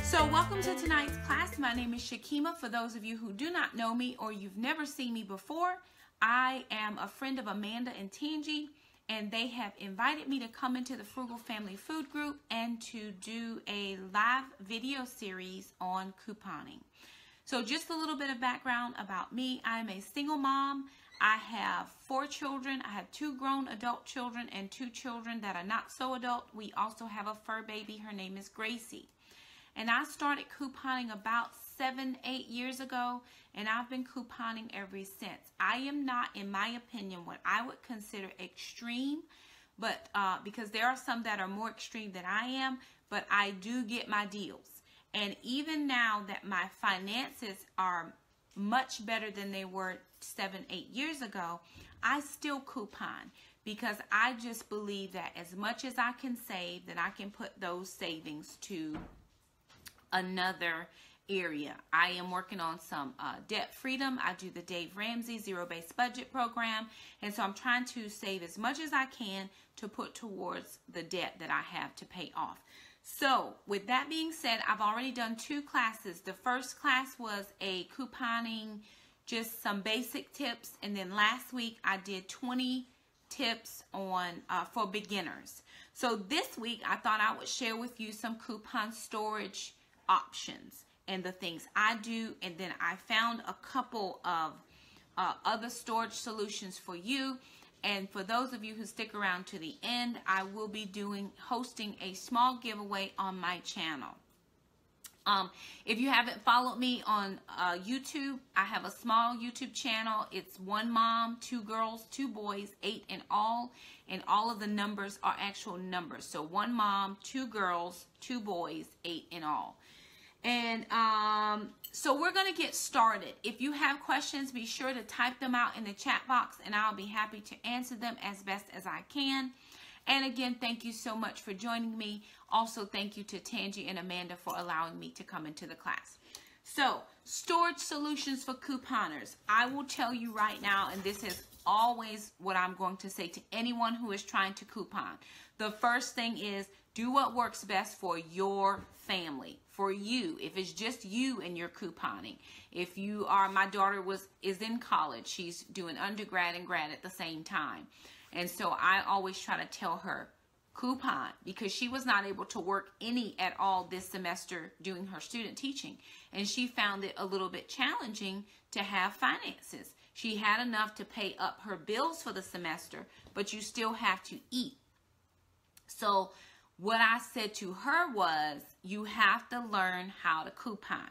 So welcome to tonight's class. My name is Shakema. For those of you who do not know me or you've never seen me before, I am a friend of Amanda and Tangi, and they have invited me to come into the Frugal Family Food Group and to do a live video series on couponing. So just a little bit of background about me. I'm a single mom. I have 4 children. I have 2 grown adult children and 2 children that are not so adult. We also have a fur baby. Her name is Gracie. And I started couponing about 7-8 years ago, and I've been couponing ever since. I am not, in my opinion, what I would consider extreme, but because there are some that are more extreme than I am, but I do get my deals. And even now that my finances are much better than they were 7-8 years ago, I still coupon because I just believe that as much as I can save, that I can put those savings to another area. I am working on some debt freedom. I do the Dave Ramsey zero-based budget program, and so I'm trying to save as much as I can to put towards the debt that I have to pay off. So with that being said, I've already done 2 classes. The first class was a couponing, just some basic tips, and then last week I did 20 tips on for beginners. So this week I thought I would share with you some coupon storage options and the things I do, and then I found a couple of other storage solutions for you. And for those of you who stick around to the end, I will be hosting a small giveaway on my channel. If you haven't followed me on YouTube, I have a small YouTube channel. It's 1 mom, 2 girls, 2 boys, 8 in all, and all of the numbers are actual numbers. So 1 mom, 2 girls, 2 boys, 8 in all. And so we're going to get started. If you have questions, be sure to type them out in the chat box, and I'll be happy to answer them as best as I can. And again, thank you so much for joining me. Also, thank you to Tangi and Amanda for allowing me to come into the class. So, storage solutions for couponers. I will tell you right now, and this is always what I'm going to say to anyone who is trying to coupon. The first thing is, do what works best for your family, for you. If it's just you and you're couponing. If you are, my daughter is in college. She's doing undergrad and grad at the same time. And so I always try to tell her, coupon, because she was not able to work any at all this semester doing her student teaching. And she found it a little bit challenging to have finances. She had enough to pay up her bills for the semester, but you still have to eat. So what I said to her was, you have to learn how to coupon.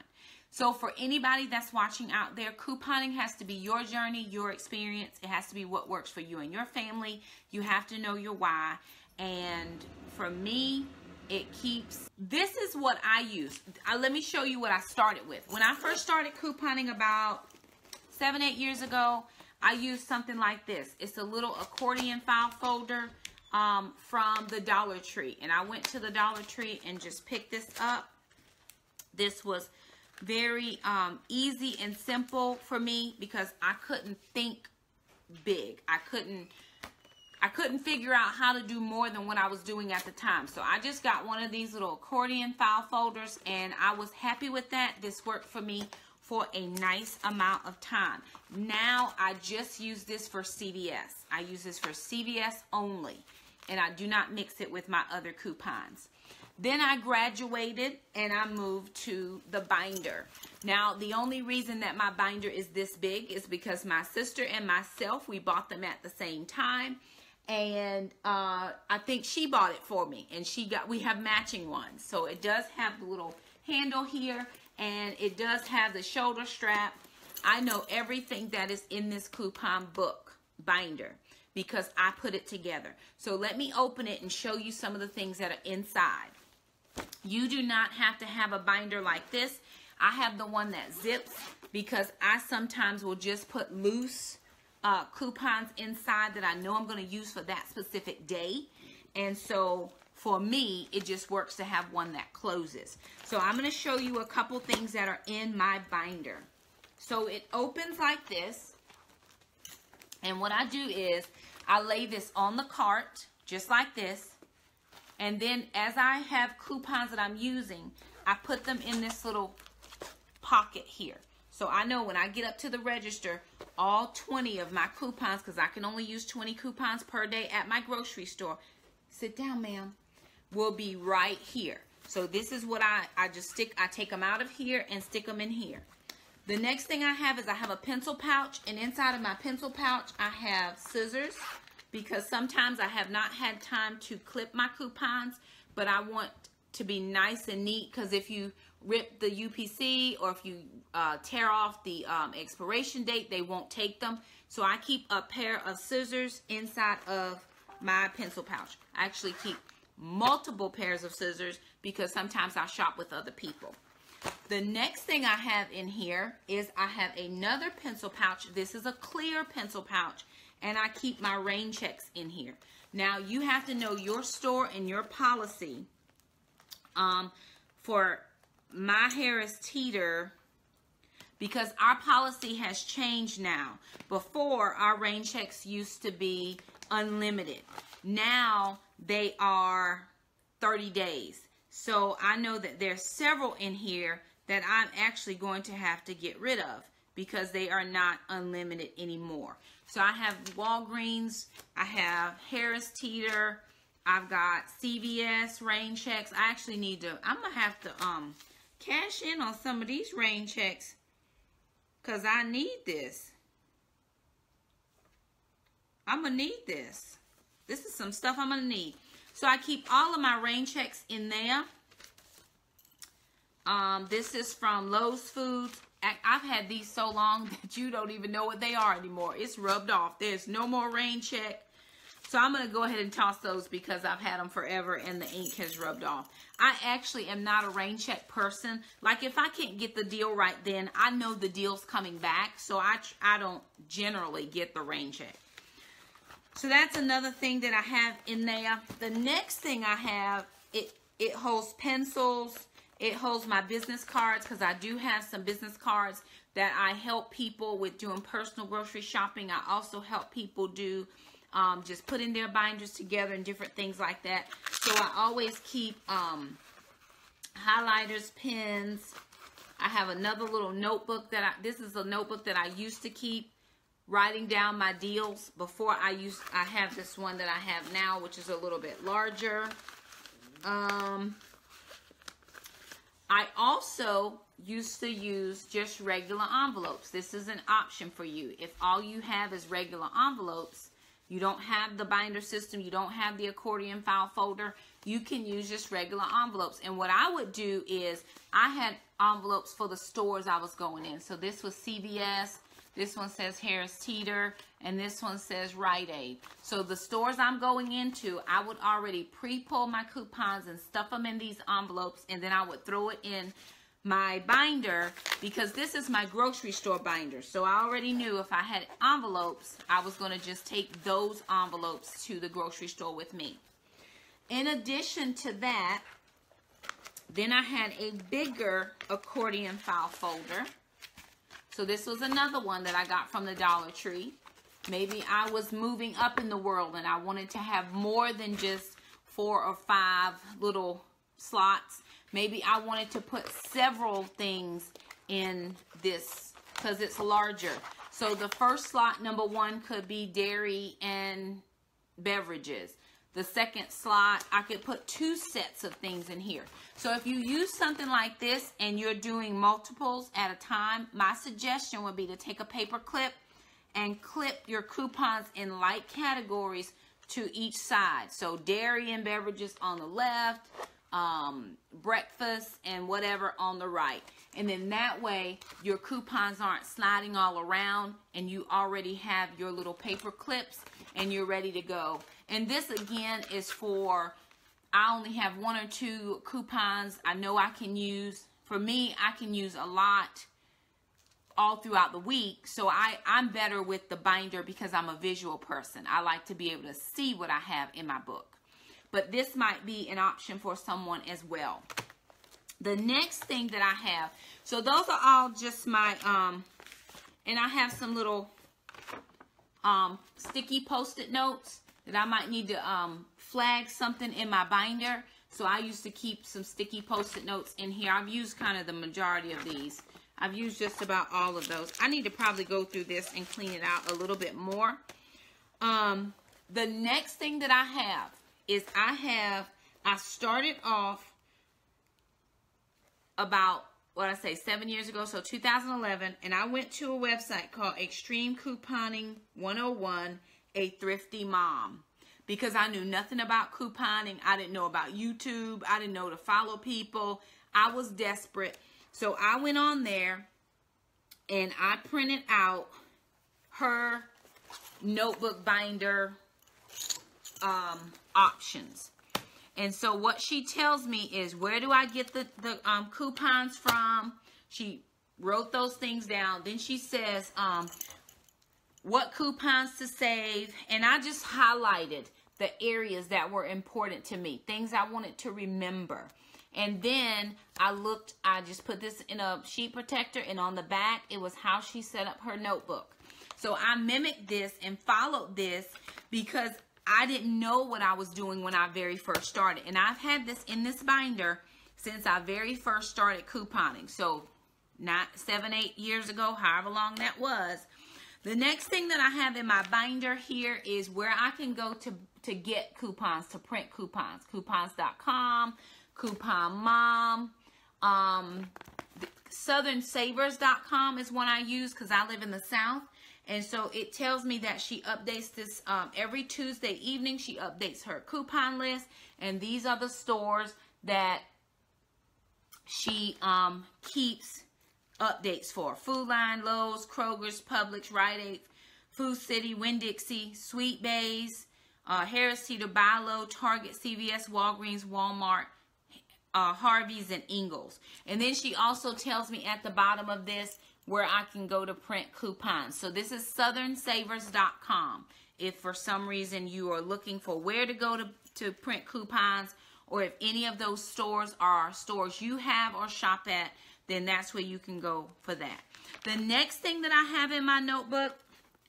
So for anybody that's watching out there, couponing has to be your journey, your experience. It has to be what works for you and your family. You have to know your why. And for me, it keeps, this is what I use. Let me show you what I started with. When I first started couponing about 7-8 years ago, I used something like this. It's a little accordion file folder from the Dollar Tree. And I went to the Dollar Tree and just picked this up. This was very easy and simple for me because I couldn't think big. I couldn't figure out how to do more than what I was doing at the time. So I just got one of these little accordion file folders, and I was happy with that. This worked for me for a nice amount of time. Now I just use this for CVS. I use this for CVS only, and I do not mix it with my other coupons. Then I graduated and I moved to the binder. Now, the only reason that my binder is this big is because my sister and myself, we bought them at the same time. And I think she bought it for me, and we have matching ones. So it does have the little handle here, and it does have the shoulder strap. I know everything that is in this coupon book binder because I put it together. So let me open it and show you some of the things that are inside. You do not have to have a binder like this. I have the one that zips because I sometimes will just put loose coupons inside that I know I'm going to use for that specific day. And so for me, it just works to have one that closes. So I'm going to show you a couple things that are in my binder. So it opens like this. And what I do is I lay this on the cart just like this. And then as I have coupons that I'm using, I put them in this little pocket here. So I know when I get up to the register, all 20 of my coupons, because I can only use 20 coupons per day at my grocery store. Sit down, ma'am. Will be right here. So this is what I take them out of here and stick them in here. The next thing I have is I have a pencil pouch, and inside of my pencil pouch I have scissors, because sometimes I have not had time to clip my coupons, but I want to be nice and neat, because if you rip the UPC or if you tear off the expiration date, they won't take them. So I keep a pair of scissors inside of my pencil pouch. I actually keep multiple pairs of scissors because sometimes I shop with other people. The next thing I have in here is I have another pencil pouch. This is a clear pencil pouch, and I keep my rain checks in here. Now you have to know your store and your policy. For my Harris Teeter, because our policy has changed now. Before, our rain checks used to be unlimited. Now they are 30 days. So I know that there's several in here that I'm actually going to have to get rid of because they are not unlimited anymore. So I have Walgreens, I have Harris Teeter, I've got CVS rain checks. I actually need to, I'm going to have to cash in on some of these rain checks because I need this. I'm going to need this. This is some stuff I'm going to need. So I keep all of my rain checks in there. This is from Lowe's Foods. I've had these so long that you don't even know what they are anymore. It's rubbed off. There's no more rain check. So I'm going to go ahead and toss those because I've had them forever and the ink has rubbed off. I actually am not a rain check person. Like if I can't get the deal right then, I know the deal's coming back. So I don't generally get the rain check. So that's another thing that I have in there. The next thing I have, it holds pencils. It holds my business cards because I do have some business cards that I help people with doing personal grocery shopping. I also help people do just putting their binders together and different things like that. So I always keep highlighters, pens. I have another little notebook this is a notebook that I used to keep writing down my deals before I have this one that I have now, which is a little bit larger. I also used to use just regular envelopes. This is an option for you. If all you have is regular envelopes, you don't have the binder system, you don't have the accordion file folder, you can use just regular envelopes. And what I would do is I had envelopes for the stores I was going in. So this was CVS, this one says Harris Teeter, and this one says Rite Aid. So the stores I'm going into, I would already pre-pull my coupons and stuff them in these envelopes, and then I would throw it in my binder because this is my grocery store binder. So I already knew if I had envelopes, I was going to just take those envelopes to the grocery store with me. In addition to that, then I had a bigger accordion file folder. So this was another one that I got from the Dollar Tree. Maybe I was moving up in the world and I wanted to have more than just 4 or 5 little slots. Maybe I wanted to put several things in this because it's larger. So the first slot, number 1, could be dairy and beverages. The second slot, I could put 2 sets of things in here. So if you use something like this and you're doing multiples at a time, my suggestion would be to take a paper clip and clip your coupons in light categories to each side. So dairy and beverages on the left, breakfast and whatever on the right. And then that way your coupons aren't sliding all around and you already have your little paper clips and you're ready to go. And this again is for, I only have 1 or 2 coupons I know I can use. For me, I can use a lot all throughout the week. So I'm better with the binder because I'm a visual person. I like to be able to see what I have in my book. But this might be an option for someone as well. The next thing that I have, so those are all just my, and I have some little sticky Post-it notes that I might need to flag something in my binder. So I used to keep some sticky Post-it notes in here. I've used kind of the majority of these. I've used just about all of those. I need to probably go through this and clean it out a little bit more. The next thing that I have is I started off about, 7 years ago, so 2011, and I went to a website called Extreme Couponing 101, A Thrifty Mom, because I knew nothing about couponing. I didn't know about YouTube. I didn't know to follow people. I was desperate. So I went on there and I printed out her notebook binder options. And so what she tells me is, where do I get the coupons from? She wrote those things down. Then she says, what coupons to save. And I just highlighted the areas that were important to me, things I wanted to remember. And then I just put this in a sheet protector, and on the back, it was how she set up her notebook. So I mimicked this and followed this because I didn't know what I was doing when I very first started. And I've had this in this binder since I very first started couponing. So 7, 8 years ago, however long that was. The next thing that I have in my binder here is where I can go to get coupons, to print coupons. Coupons.com, Coupon Mom, SouthernSavers.com is one I use because I live in the South. And so it tells me that she updates this every Tuesday evening. She updates her coupon list. And these are the stores that she keeps updates for. Food Line, Lowe's, Kroger's, Publix, Rite Aid, Food City, Winn-Dixie, Sweet Bays, Harris Teeter, Buy Low, Target, CVS, Walgreens, Walmart, Harvey's, and Ingles. And then she also tells me at the bottom of this where I can go to print coupons. So this is SouthernSavers.com. If for some reason you are looking for where to go to print coupons, or if any of those stores are stores you have or shop at, then that's where you can go for that. The next thing that I have in my notebook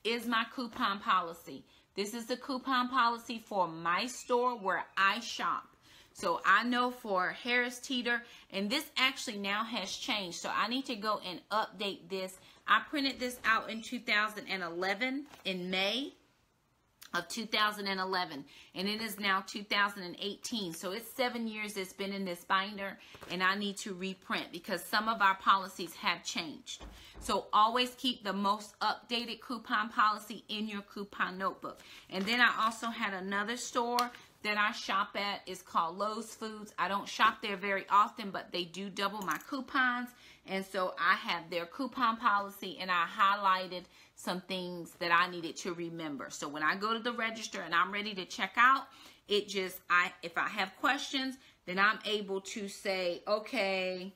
is my coupon policy. This is the coupon policy for my store where I shop. So I know for Harris Teeter, and this actually now has changed, so I need to go and update this. I printed this out in 2011, in May of 2011, and it is now 2018. So it's 7 years it's been in this binder, and I need to reprint because some of our policies have changed. So always keep the most updated coupon policy in your coupon notebook. And then I also had another store that I shop at. Is called Lowe's Foods. I don't shop there very often, but they do double my coupons, and so I have their coupon policy, and I highlighted some things that I needed to remember. So when I go to the register and I'm ready to check out, it just, if I have questions, then I'm able to say, okay,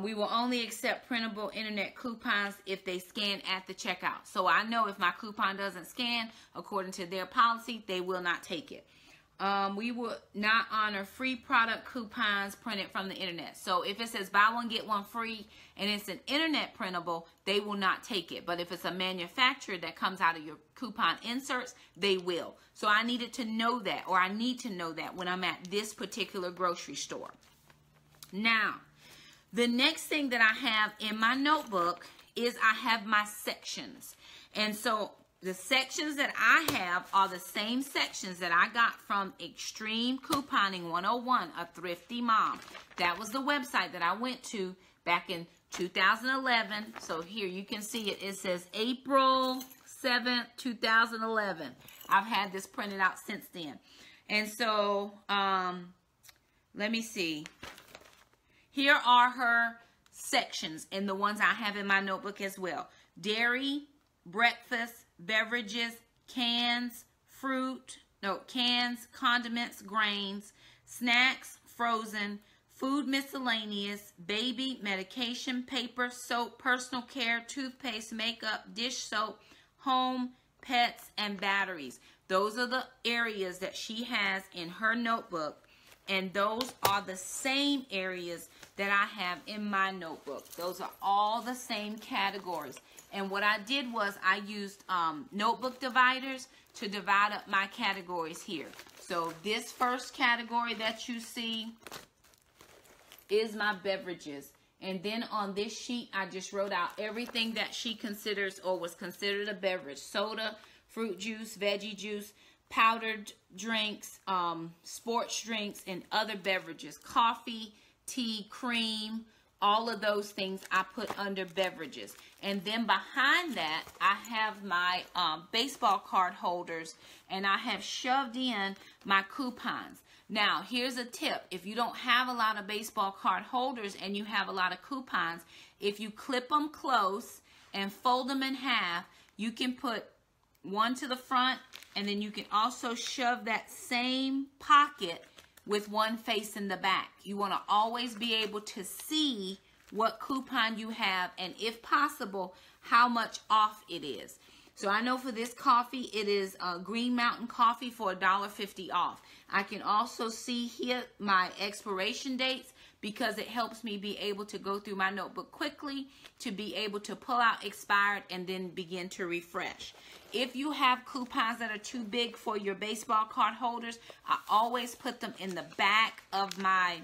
we will only accept printable internet coupons if they scan at the checkout. So I know if my coupon doesn't scan according to their policy, they will not take it. We will not honor free product coupons printed from the internet. So if it says buy one, get one free, and it's an internet printable, they will not take it. But if it's a manufacturer that comes out of your coupon inserts, they will. So I needed to know that, or I need to know that when I'm at this particular grocery store. Now, the next thing that I have in my notebook is I have my sections. And so the sections that I have are the same sections that I got from Extreme Couponing 101, A Thrifty Mom. That was the website that I went to back in 2011. So here you can see it. It says April 7th, 2011. I've had this printed out since then. And so, let me see. Here are her sections and the ones I have in my notebook as well. Dairy, breakfast, beverages, cans, cans, condiments, grains, snacks, frozen, food miscellaneous, baby, medication, paper, soap, personal care, toothpaste, makeup, dish soap, home, pets, and batteries. Those are the areas that she has in her notebook, and those are the same areas that I have in my notebook. Those are all the same categories. And what I did was I used notebook dividers to divide up my categories here. So this first category that you see is my beverages. And then on this sheet, I just wrote out everything that she considers or was considered a beverage. Soda, fruit juice, veggie juice, powdered drinks, sports drinks, and other beverages. Coffee, tea, cream, all of those things I put under beverages. And then behind that, I have my baseball card holders, and I have shoved in my coupons. Now, here's a tip. If you don't have a lot of baseball card holders and you have a lot of coupons, if you clip them close and fold them in half, you can put one to the front, and then you can also shove that same pocket with one facing the back. You want to always be able to see what coupon you have, and if possible, how much off it is. So I know for this coffee, it is Green Mountain Coffee for $1.50 off. I can also see here my expiration dates because it helps me be able to go through my notebook quickly to be able to pull out expired and then begin to refresh. If you have coupons that are too big for your baseball card holders, I always put them in the back of my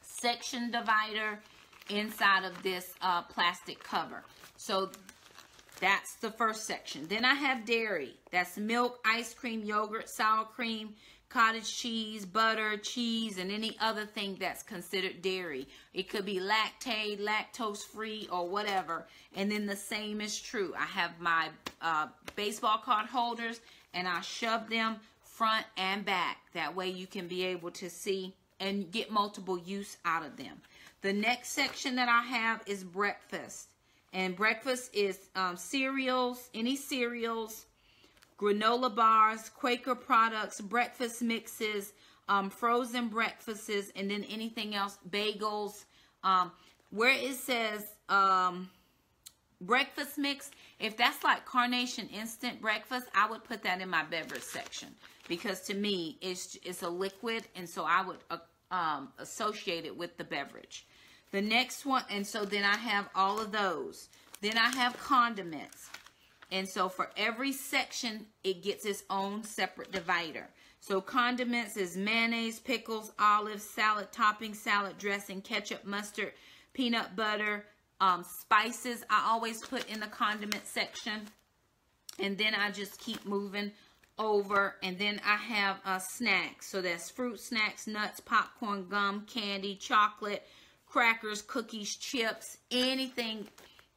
section divider inside of this plastic cover. So that's the first section. Then I have dairy. That's milk, ice cream, yogurt, sour cream, cottage cheese, butter, cheese, and any other thing that's considered dairy. It could be lactate, lactose-free, or whatever. And then the same is true. I have my baseball card holders, and I shove them front and back. That way you can be able to see and get multiple use out of them. The next section that I have is breakfast. And breakfast is cereals, any cereals, granola bars, Quaker products, breakfast mixes, frozen breakfasts, and then anything else, bagels. Where it says breakfast mix, if that's like Carnation Instant Breakfast, I would put that in my beverage section. Because to me, it's a liquid, and so I would associate it with the beverage. The next one, and so then I have all of those. Then I have condiments. And so for every section, it gets its own separate divider. So condiments is mayonnaise, pickles, olives, salad topping, salad dressing, ketchup, mustard, peanut butter, spices I always put in the condiment section. And then I just keep moving over. And then I have snacks. So that's fruit snacks, nuts, popcorn, gum, candy, chocolate, crackers, cookies, chips, anything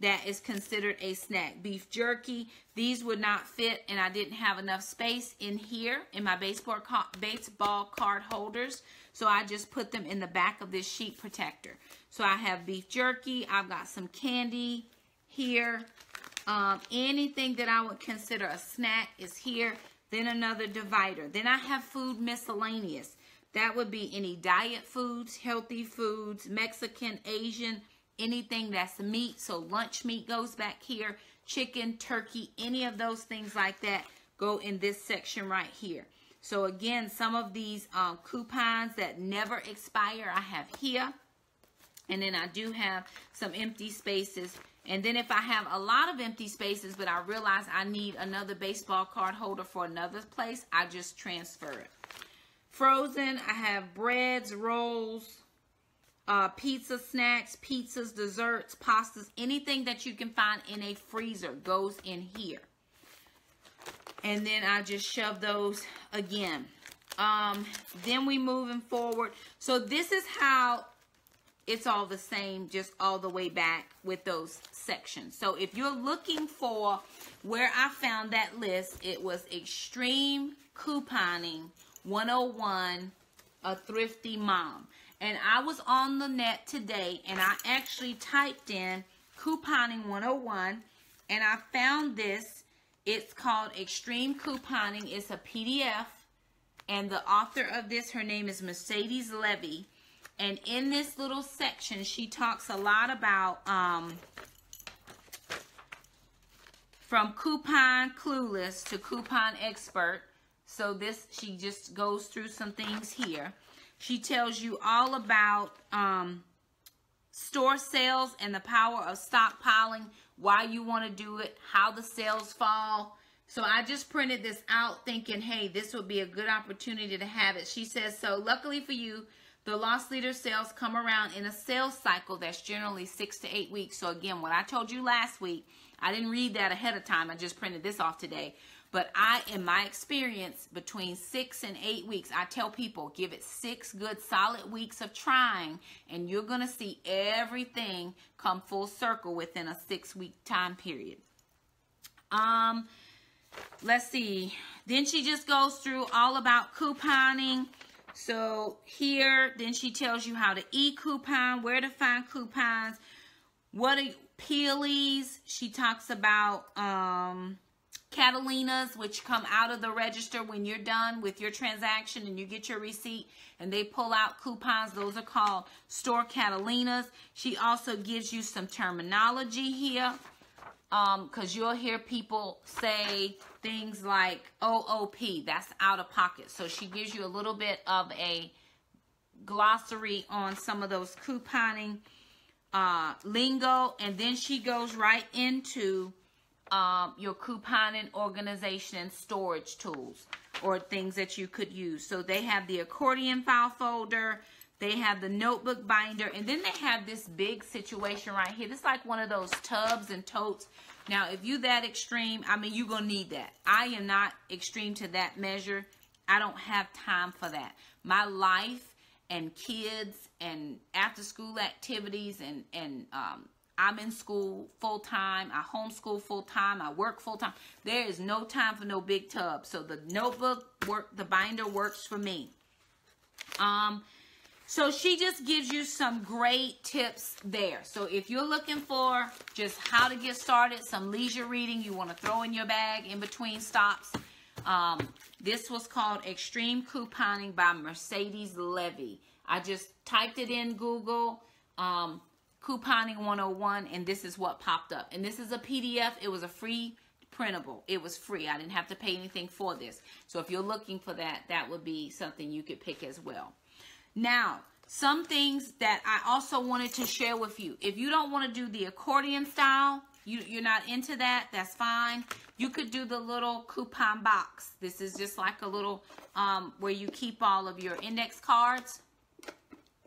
that is considered a snack. Beef jerky, these would not fit, and I didn't have enough space in here in my baseball card holders, so I just put them in the back of this sheet protector. So I have beef jerky, I've got some candy here, anything that I would consider a snack is here, then another divider. Then I have food miscellaneous. That would be any diet foods, healthy foods, Mexican, Asian, anything that's meat. So lunch meat goes back here. Chicken, turkey, any of those things like that go in this section right here. So again, some of these coupons that never expire, I have here. And then I do have some empty spaces. And then if I have a lot of empty spaces, but I realize I need another baseball card holder for another place, I just transfer it. Frozen, I have breads, rolls, pizza snacks, pizzas, desserts, pastas, anything that you can find in a freezer goes in here. And then I just shove those again. Then we moving forward. So this is how it's all the same, just all the way back with those sections. So if you're looking for where I found that list, it was Extreme Couponing 101, a Thrifty Mom. And I was on the net today, and I actually typed in Couponing 101, and I found this. It's called Extreme Couponing. It's a PDF, and the author of this, her name is Mercedes Levy. And in this little section, she talks a lot about from coupon clueless to coupon expert. So this, she just goes through some things here. She tells you all about store sales and the power of stockpiling, why you want to do it, how the sales fall. So I just printed this out thinking, hey, this would be a good opportunity to have it. She says, so luckily for you, the loss leader sales come around in a sales cycle that's generally 6 to 8 weeks. So again, what I told you last week, I didn't read that ahead of time. I just printed this off today. But in my experience, between 6 and 8 weeks, I tell people, give it 6 good solid weeks of trying, and you're going to see everything come full circle within a 6-week time period. Let's see. Then she just goes through all about couponing. So here, then she tells you how to e-coupon, where to find coupons, what are peelies. She talks about Catalinas, which come out of the register when you're done with your transaction and you get your receipt and they pull out coupons. Those are called store Catalinas. She also gives you some terminology here, because you'll hear people say things like OOP, that's out of pocket. So she gives you a little bit of a glossary on some of those couponing lingo, and then she goes right into your couponing organization and storage tools or things that you could use. So they have the accordion file folder, they have the notebook binder, and then they have this big situation right here. This is like one of those tubs and totes. Now, if you that extreme, I mean, you're going to need that. I am not extreme to that measure. I don't have time for that. My life and kids and after school activities and I'm in school full-time. I homeschool full-time. I work full-time. There is no time for no big tub. So the notebook the binder works for me. So she just gives you some great tips there. So if you're looking for just how to get started, some leisure reading you want to throw in your bag in between stops, this was called Extreme Couponing by Mercedes Levy. I just typed it in Google, Couponing 101, and this is what popped up. And this is a PDF. It was a free printable. It was free. I didn't have to pay anything for this. So if you're looking for that, that would be something you could pick as well. Now, some things that I also wanted to share with you. If you don't want to do the accordion style, you're not into that, that's fine. You could do the little coupon box. This is just like a little, where you keep all of your index cards.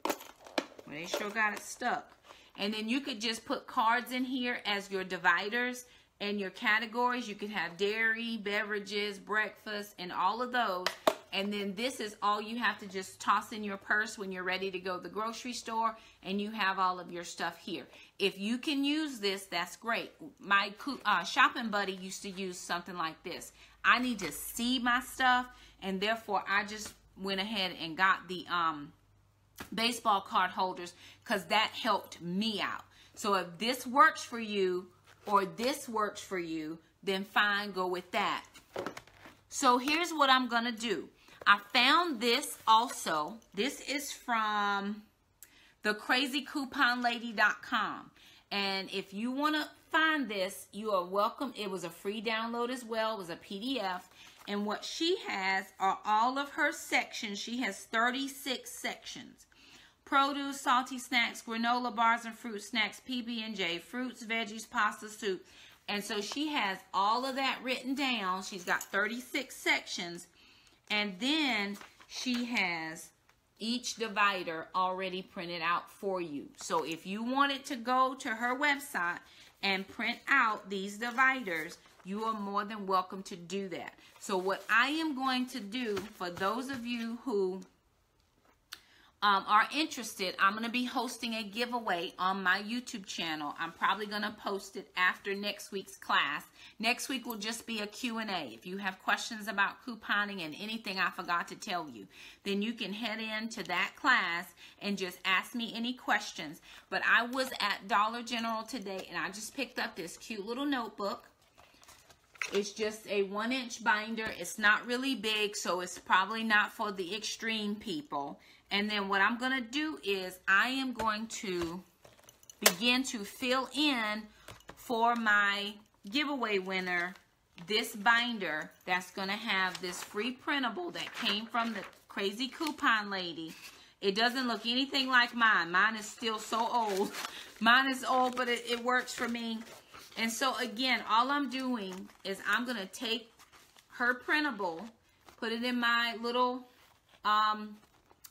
Well, they sure got it stuck. And then you could just put cards in here as your dividers and your categories. You could have dairy, beverages, breakfast, and all of those. And then this is all you have to just toss in your purse when you're ready to go to the grocery store, and you have all of your stuff here. If you can use this, that's great. My shopping buddy used to use something like this. I need to see my stuff, and therefore I just went ahead and got the baseball card holders, because that helped me out. So if this works for you or this works for you, then fine, go with that. So here's what I'm going to do. I found this also. This is from thecrazycouponlady.com. And if you want to find this, you are welcome. It was a free download as well. It was a PDF. And what she has are all of her sections. She has 36 sections. Produce, salty snacks, granola bars and fruit snacks, PB&J, fruits, veggies, pasta, soup. And so she has all of that written down. She's got 36 sections. And then she has each divider already printed out for you. So if you wanted to go to her website and print out these dividers, you are more than welcome to do that. So what I am going to do, for those of you who are interested, I'm going to be hosting a giveaway on my YouTube channel. I'm probably going to post it after next week's class. Next week will just be a Q&A. If you have questions about couponing and anything I forgot to tell you, then you can head into that class and just ask me any questions. But I was at Dollar General today, and I just picked up this cute little notebook. It's just a 1-inch binder. It's not really big, so it's probably not for the extreme people. And then what I'm going to do is I am going to begin to fill in for my giveaway winner this binder that's going to have this free printable that came from the Crazy Coupon Lady. It doesn't look anything like mine. Mine is still so old. Mine is old, but it works for me. And so again, all I'm doing is I'm going to take her printable, put it in my little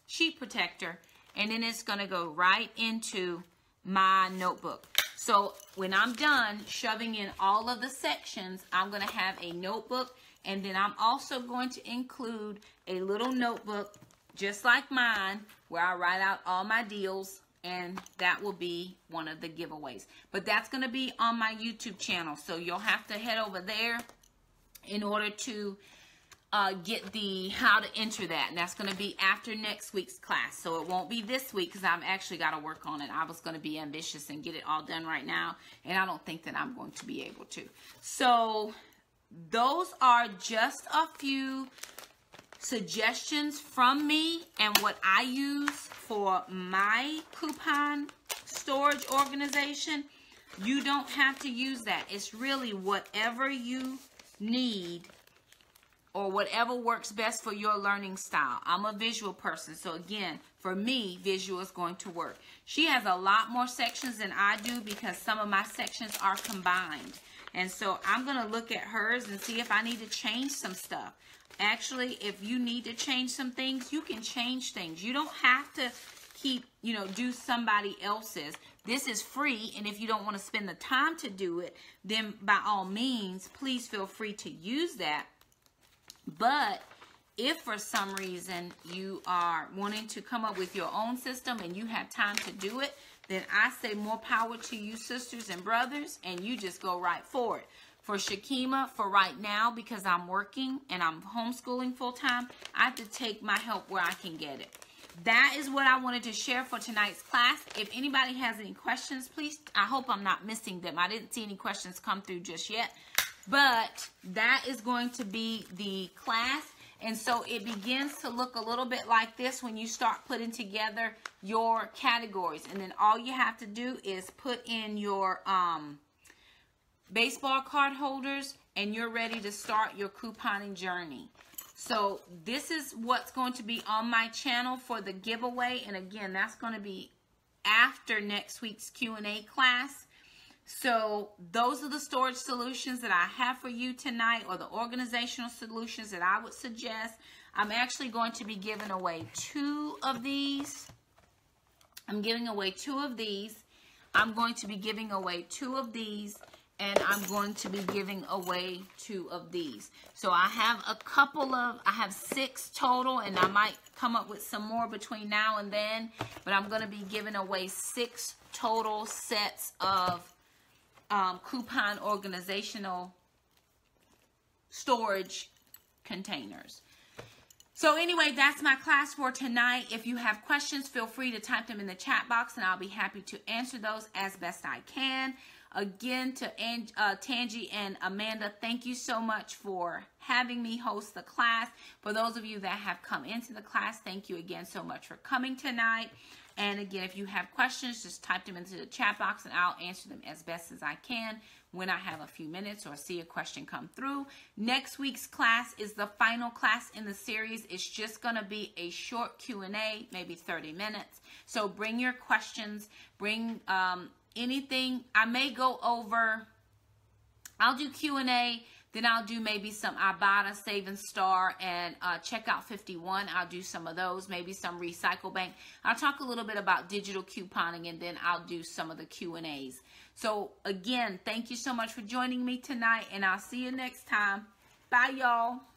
sheet protector, and then it's going to go right into my notebook. So when I'm done shoving in all of the sections, I'm going to have a notebook, and then I'm also going to include a little notebook just like mine where I write out all my deals, and that will be one of the giveaways. But that's going to be on my YouTube channel, so you'll have to head over there in order to get the how to enter that. And that's going to be after next week's class. So it won't be this week because I've actually got to work on it. I was going to be ambitious and get it all done right now, and I don't think that I'm going to be able to. So those are just a few suggestions from me and what I use for my coupon storage organization. You don't have to use that. It's really whatever you need or whatever works best for your learning style. I'm a visual person, so again, for me, visual is going to work. She has a lot more sections than I do because some of my sections are combined. And so I'm going to look at hers and see if I need to change some stuff. Actually, if you need to change some things, you can change things. You don't have to keep, do somebody else's. This is free, and if you don't want to spend the time to do it, then by all means, please feel free to use that. But if for some reason you are wanting to come up with your own system and you have time to do it, then I say more power to you, sisters and brothers, and you just go right for it. For Shakema, for right now, because I'm working and I'm homeschooling full-time, I have to take my help where I can get it. That is what I wanted to share for tonight's class. If anybody has any questions, please, I hope I'm not missing them. I didn't see any questions come through just yet. But that is going to be the class. And so it begins to look a little bit like this when you start putting together your categories. And then all you have to do is put in your baseball card holders, and you're ready to start your couponing journey. So this is what's going to be on my channel for the giveaway. And again, that's going to be after next week's Q&A class. So those are the storage solutions that I have for you tonight, or the organizational solutions that I would suggest. I'm actually going to be giving away 2 of these. I'm giving away 2 of these. I'm going to be giving away 2 of these. And I'm going to be giving away 2 of these. So I have I have 6 total, and I might come up with some more between now and then. But I'm going to be giving away 6 total sets of coupon organizational storage containers. So anyway, that's my class for tonight. If you have questions, feel free to type them in the chat box, and I'll be happy to answer those as best I can. Again, to Tangi and Amanda, thank you so much for having me host the class. For those of you that have come into the class, thank you again so much for coming tonight. And again, if you have questions, just type them into the chat box, and I'll answer them as best as I can when I have a few minutes or see a question come through. Next week's class is the final class in the series. It's just going to be a short Q&A, maybe 30 minutes. So bring your questions, bring anything. I may go over, I'll do Q&A, then I'll do maybe some Ibotta, Save and Star, and Checkout 51. I'll do some of those, maybe some Recycle Bank. I'll talk a little bit about digital couponing, and then I'll do some of the Q&As. So again, thank you so much for joining me tonight, and I'll see you next time. Bye, y'all.